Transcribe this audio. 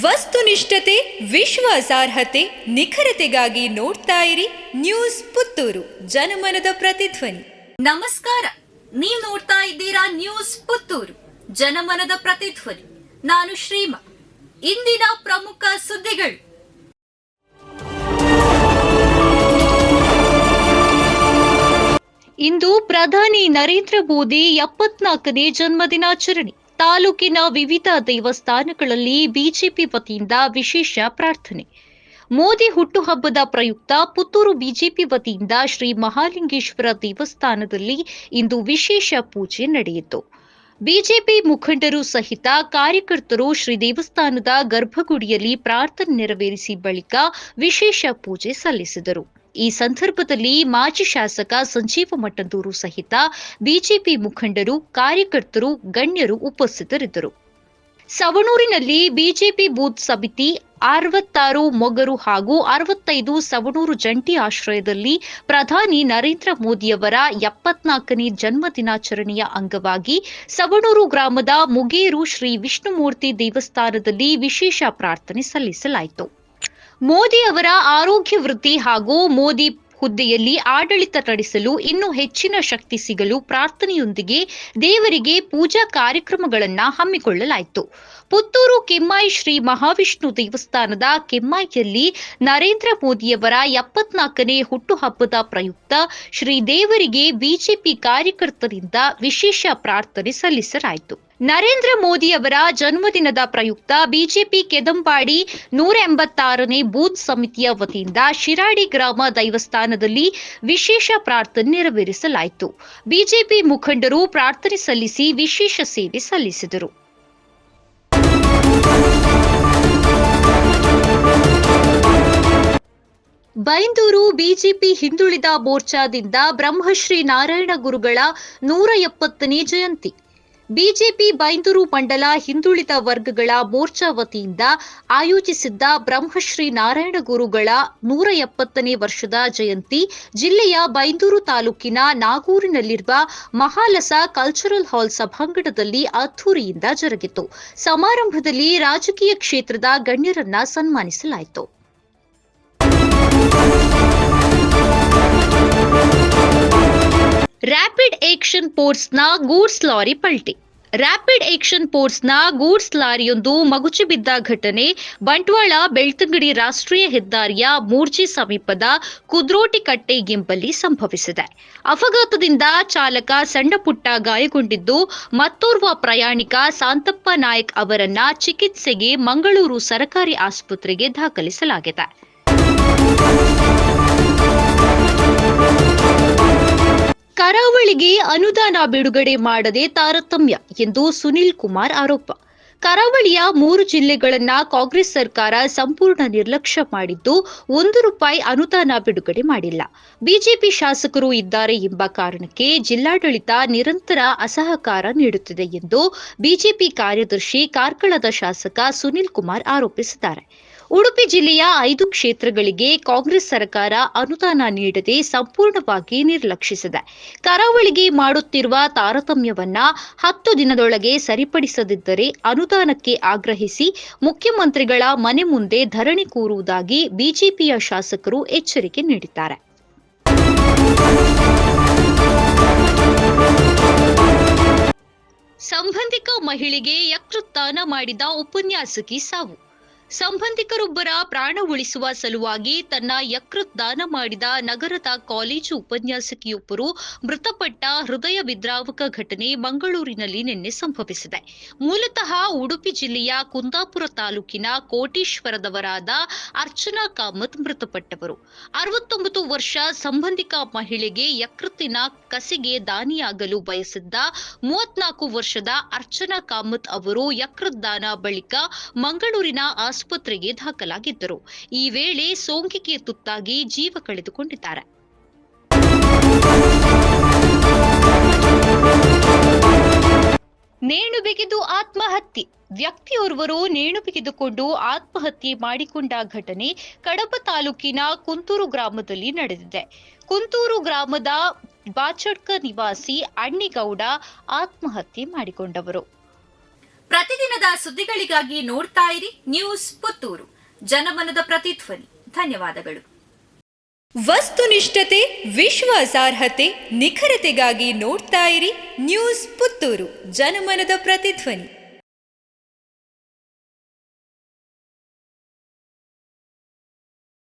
ವಸ್ತುನಿಷ್ಠತೆ, ವಿಶ್ವಾಸಾರ್ಹತೆ, ನಿಖರತೆಗಾಗಿ ನೋಡ್ತಾ ಇರಿ ನ್ಯೂಸ್ ಪುತ್ತೂರು, ಜನಮನದ ಪ್ರತಿಧ್ವನಿ. ನಮಸ್ಕಾರ, ನೀವು ನೋಡ್ತಾ ಇದ್ದೀರಾ ನ್ಯೂಸ್ ಪುತ್ತೂರು, ಜನಮನದ ಪ್ರತಿಧ್ವನಿ. ನಾನು ಶ್ರೀಮಾ. ಇಂದಿನ ಪ್ರಮುಖ ಸುದ್ದಿಗಳು. ಇಂದು ಪ್ರಧಾನಿ ನರೇಂದ್ರ ಮೋದಿ 74ನೇ ಜನ್ಮದಿನಾಚರಣೆ. ತಾಲೂಕಿನ ವಿವಿಧ ದೇವಸ್ಥಾನಗಳಲ್ಲಿ ಬಿಜೆಪಿ ವತಿಯಿಂದ ವಿಶೇಷ ಪ್ರಾರ್ಥನೆ. ಮೋದಿ ಹುಟ್ಟುಹಬ್ಬದ ಪ್ರಯುಕ್ತ ಪುತ್ತೂರು ಬಿಜೆಪಿ ವತಿಯಿಂದ ಶ್ರೀ ಮಹಾಲಿಂಗೇಶ್ವರ ದೇವಸ್ಥಾನದಲ್ಲಿ ಇಂದು ವಿಶೇಷ ಪೂಜೆ ನಡೆಯಿತು. ಬಿಜೆಪಿ ಮುಖಂಡರು ಸಹಿತ ಕಾರ್ಯಕರ್ತರು ಶ್ರೀ ದೇವಸ್ಥಾನದ ಗರ್ಭಗುಡಿಯಲ್ಲಿ ಪ್ರಾರ್ಥನೆ ನೆರವೇರಿಸಿ ಬಳಿಕ ವಿಶೇಷ ಪೂಜೆ ಸಲ್ಲಿಸಿದರು. ಈ ಸಂದರ್ಭದಲ್ಲಿ ಮಾಜಿ ಶಾಸಕ ಸಂಜೀವ ಮಠಂದೂರು ಸಹಿತ ಬಿಜೆಪಿ ಮುಖಂಡರು, ಕಾರ್ಯಕರ್ತರು, ಗಣ್ಯರು ಉಪಸ್ಥಿತರಿದ್ದರು. ಸವಣೂರಿನಲ್ಲಿ ಬಿಜೆಪಿ ಬೂತ್ ಸಮಿತಿ 66 ಮೊಗರು ಹಾಗೂ 65 ಸವಣೂರು ಜಂಟಿ ಆಶ್ರಯದಲ್ಲಿ ಪ್ರಧಾನಿ ನರೇಂದ್ರ ಮೋದಿಯವರ 74ನೇ ಜನ್ಮದಿನಾಚರಣೆಯ ಅಂಗವಾಗಿ ಸವಣೂರು ಗ್ರಾಮದ ಮುಗೇರು ಶ್ರೀ ವಿಷ್ಣುಮೂರ್ತಿ ದೇವಸ್ಥಾನದಲ್ಲಿ ವಿಶೇಷ ಪ್ರಾರ್ಥನೆ ಸಲ್ಲಿಸಲಾಯಿತು. ಮೋದಿ ಅವರ ಆರೋಗ್ಯ ವೃದ್ಧಿ ಹಾಗೂ ಮೋದಿ ಹುದ್ದೆಯಲ್ಲಿ ಆಡಳಿತ ನಡೆಸಲು ಇನ್ನೂ ಹೆಚ್ಚಿನ ಶಕ್ತಿ ಸಿಗಲು ಪ್ರಾರ್ಥನೆಯೊಂದಿಗೆ ದೇವರಿಗೆ ಪೂಜಾ ಕಾರ್ಯಕ್ರಮಗಳನ್ನು ಹಮ್ಮಿಕೊಳ್ಳಲಾಯಿತು. ಪುತ್ತೂರು ಕೆಮ್ಮಾಯಿ ಶ್ರೀ ಮಹಾವಿಷ್ಣು ದೇವಸ್ಥಾನದ ಕೆಮ್ಮಾಯಿಯಲ್ಲಿ ನರೇಂದ್ರ ಮೋದಿಯವರ 74ನೇ ಹುಟ್ಟುಹಬ್ಬದ ಪ್ರಯುಕ್ತ ಶ್ರೀ ದೇವರಿಗೆ ಬಿಜೆಪಿ ಕಾರ್ಯಕರ್ತರಿಂದ ವಿಶೇಷ ಪ್ರಾರ್ಥನೆ ಸಲ್ಲಿಸಲಾಯಿತು. ನರೇಂದ್ರ ಮೋದಿ ಅವರ ಜನ್ಮದಿನದ ಪ್ರಯುಕ್ತ ಬಿಜೆಪಿ ಕೆದಂಬಾಡಿ 186ನೇ ಬೂತ್ ಸಮಿತಿಯ ವತಿಯಿಂದ ಶಿರಾಡಿ ಗ್ರಾಮ ದೇವಸ್ಥಾನದಲ್ಲಿ ವಿಶೇಷ ಪ್ರಾರ್ಥನೆ ನೆರವೇರಿಸಲಾಯಿತು. ಬಿಜೆಪಿ ಮುಖಂಡರು ಪ್ರಾರ್ಥನೆ ಸಲ್ಲಿಸಿ ವಿಶೇಷ ಸೇವೆ ಸಲ್ಲಿಸಿದರು. ಬೈಂದೂರು ಬಿಜೆಪಿ ಹಿಂದುಳಿದ ಮೋರ್ಚಾದಿಂದ ಬ್ರಹ್ಮಶ್ರೀ ನಾರಾಯಣ ಗುರುಗಳ 170ನೇ ಜಯಂತಿ. ಬಿಜೆಪಿ ಬೈಂದೂರು ಮಂಡಲ ಹಿಂದುಳಿದ ವರ್ಗಗಳ ಮೋರ್ಚಾ ವತಿಯಿಂದ ಆಯೋಜಿಸಿದ್ದ ಬ್ರಹ್ಮಶ್ರೀ ನಾರಾಯಣ ಗುರುಗಳ 170ನೇ ವರ್ಷದ ಜಯಂತಿ ಜಿಲ್ಲೆಯ ಬೈಂದೂರು ತಾಲೂಕಿನ ನಾಗೂರಿನಲ್ಲಿರುವ ಮಹಾಲಸ ಕಲ್ಚರಲ್ ಹಾಲ್ ಸಭಾಂಗಣದಲ್ಲಿ ಅದ್ದೂರಿಯಿಂದ ಜರುಗಿತು. ಸಮಾರಂಭದಲ್ಲಿ ರಾಜಕೀಯ ಕ್ಷೇತ್ರದ ಗಣ್ಯರನ್ನ ಸನ್ಮಾನಿಸಲಾಯಿತು. ರ್ಯಾಪಿಡ್ ಆಕ್ಷನ್ ಫೋರ್ಸ್ನ ಗೂಡ್ಸ್ ಲಾರಿ ಪಲ್ಟಿ. ರ್ಯಾಪಿಡ್ ಆಕ್ಷನ್ ಫೋರ್ಸ್ನ ಗೂಡ್ಸ್ ಲಾರಿಯೊಂದು ಮಗುಚಿ ಬಿದ್ದ ಘಟನೆ ಬಂಟ್ವಾಳ ಬೆಳ್ತಂಗಡಿ ರಾಷ್ಟ್ರೀಯ ಹೆದ್ದಾರಿಯ ಮೂರ್ಜಿ ಸಮೀಪದ ಕುದ್ರೋಟಿಕಟ್ಟೆ ಎಂಬಲ್ಲಿ ಸಂಭವಿಸಿದೆ. ಅಪಘಾತದಿಂದ ಚಾಲಕ ಸಣ್ಣಪುಟ್ಟ ಗಾಯಗೊಂಡಿದ್ದು, ಮತ್ತೋರ್ವ ಪ್ರಯಾಣಿಕ ಶಾಂತಪ್ಪ ನಾಯಕ್ ಅವರನ್ನ ಚಿಕಿತ್ಸೆಗೆ ಮಂಗಳೂರು ಸರಕಾರಿ ಆಸ್ಪತ್ರೆಗೆ ದಾಖಲಿಸಲಾಗಿದೆ. ಕರಾವಳಿಗೆ ಅನುದಾನ ಬಿಡುಗಡೆ ಮಾಡದೆ ತಾರತಮ್ಯ ಎಂದು ಸುನಿಲ್ ಕುಮಾರ್ ಆರೋಪ. ಕರಾವಳಿಯ 3 ಜಿಲ್ಲೆಗಳನ್ನ ಕಾಂಗ್ರೆಸ್ ಸರ್ಕಾರ ಸಂಪೂರ್ಣ ನಿರ್ಲಕ್ಷ್ಯ ಮಾಡಿದ್ದು, ₹1 ಅನುದಾನ ಬಿಡುಗಡೆ ಮಾಡಿಲ್ಲ. ಬಿಜೆಪಿ ಶಾಸಕರು ಇದ್ದಾರೆ ಎಂಬ ಕಾರಣಕ್ಕೆ ಜಿಲ್ಲಾಡಳಿತ ನಿರಂತರ ಅಸಹಕಾರ ನೀಡುತ್ತಿದೆ ಎಂದು ಬಿಜೆಪಿ ಕಾರ್ಯದರ್ಶಿ ಕಾರ್ಕಳದ ಶಾಸಕ ಸುನಿಲ್ ಕುಮಾರ್ ಆರೋಪಿಸಿದ್ದಾರೆ. ಉಡುಪಿ ಜಿಲ್ಲೆಯ 5 ಕ್ಷೇತ್ರಗಳಿಗೆ ಕಾಂಗ್ರೆಸ್ ಸರ್ಕಾರ ಅನುದಾನ ನೀಡದೆ ಸಂಪೂರ್ಣವಾಗಿ ನಿರ್ಲಕ್ಷಿಸಿದೆ. ಕರಾವಳಿಗೆ ಮಾಡುತ್ತಿರುವ ತಾರತಮ್ಯವನ್ನ 10 ದಿನದೊಳಗೆ ಸರಿಪಡಿಸದಿದ್ದರೆ ಅನುದಾನಕ್ಕೆ ಆಗ್ರಹಿಸಿ ಮುಖ್ಯಮಂತ್ರಿಗಳ ಮನೆ ಮುಂದೆ ಧರಣಿ ಕೂರುವುದಾಗಿ ಬಿಜೆಪಿಯ ಶಾಸಕರು ಎಚ್ಚರಿಕೆ ನೀಡಿದ್ದಾರೆ. ಸಂಬಂಧಿಕ ಮಹಿಳೆಗೆ ಯಕೃತ್ ದಾನ ಮಾಡಿದ ಉಪನ್ಯಾಸಕಿ ಸಾವು. ಸಂಬಂಧಿಕರೊಬ್ಬರ ಪ್ರಾಣ ಉಳಿಸುವ ಸಲುವಾಗಿ ತನ್ನ ಯಕೃತ್ ದಾನ ಮಾಡಿದ ನಗರದ ಕಾಲೇಜು ಉಪನ್ಯಾಸಕಿಯೊಬ್ಬರು ಮೃತಪಟ್ಟ ಹೃದಯ ವಿದ್ರಾವಕ ಘಟನೆ ಮಂಗಳೂರಿನಲ್ಲಿ ನಿನ್ನೆ ಸಂಭವಿಸಿದೆ. ಮೂಲತಃ ಉಡುಪಿ ಜಿಲ್ಲೆಯ ಕುಂದಾಪುರ ತಾಲೂಕಿನ ಕೋಟೇಶ್ವರದವರಾದ ಅರ್ಚನಾ ಕಾಮತ್ ಮೃತಪಟ್ಟವರು. 69 ವರ್ಷ ಸಂಬಂಧಿಕ ಮಹಿಳೆಗೆ ಯಕೃತ್ತಿನ ಕಸಿಗೆ ದಾನಿಯಾಗಲು ಬಯಸಿದ್ದ 34 ವರ್ಷದ ಅರ್ಚನಾ ಕಾಮತ್ ಅವರು ಯಕೃತ್ ದಾನ ಬಳಿಕ ಮಂಗಳೂರಿನ ಆಸ್ಪತ್ರೆಗೆ ದಾಖಲಾಗಿದ್ದರು. ಈ ವೇಳೆ ಸೋಂಕಿಗೆ ತುತ್ತಾಗಿ ಜೀವ ಕಳೆದುಕೊಂಡಿದ್ದಾರೆ. ನೇಣು ಬಿಗಿದು ಆತ್ಮಹತ್ಯೆ. ವ್ಯಕ್ತಿಯೋರ್ವರು ನೇಣು ಬಿಗಿದುಕೊಂಡು ಆತ್ಮಹತ್ಯೆ ಮಾಡಿಕೊಂಡ ಘಟನೆ ಕಡಬ ತಾಲೂಕಿನ ಕುಂತೂರು ಗ್ರಾಮದಲ್ಲಿ ನಡೆದಿದೆ. ಕುಂತೂರು ಗ್ರಾಮದ ಬಾಚಡ್ಕ ನಿವಾಸಿ ಅಣ್ಣಿಗೌಡ ಆತ್ಮಹತ್ಯೆ ಮಾಡಿಕೊಂಡವರು. ಪ್ರತಿದಿನದ ಸುದ್ದಿಗಳಿಗಾಗಿ ನೋಡ್ತಾ ಇರಿ ನ್ಯೂಸ್ ಪುತ್ತೂರು, ಜನಮನದ ಪ್ರತಿಧ್ವನಿ. ಧನ್ಯವಾದಗಳು. ವಸ್ತುನಿಷ್ಠತೆ, ವಿಶ್ವಾಸಾರ್ಹತೆ, ನಿಖರತೆಗಾಗಿ ನೋಡ್ತಾ ಇರಿ ನ್ಯೂಸ್ ಪುತ್ತೂರು, ಜನಮನದ ಪ್ರತಿಧ್ವನಿ.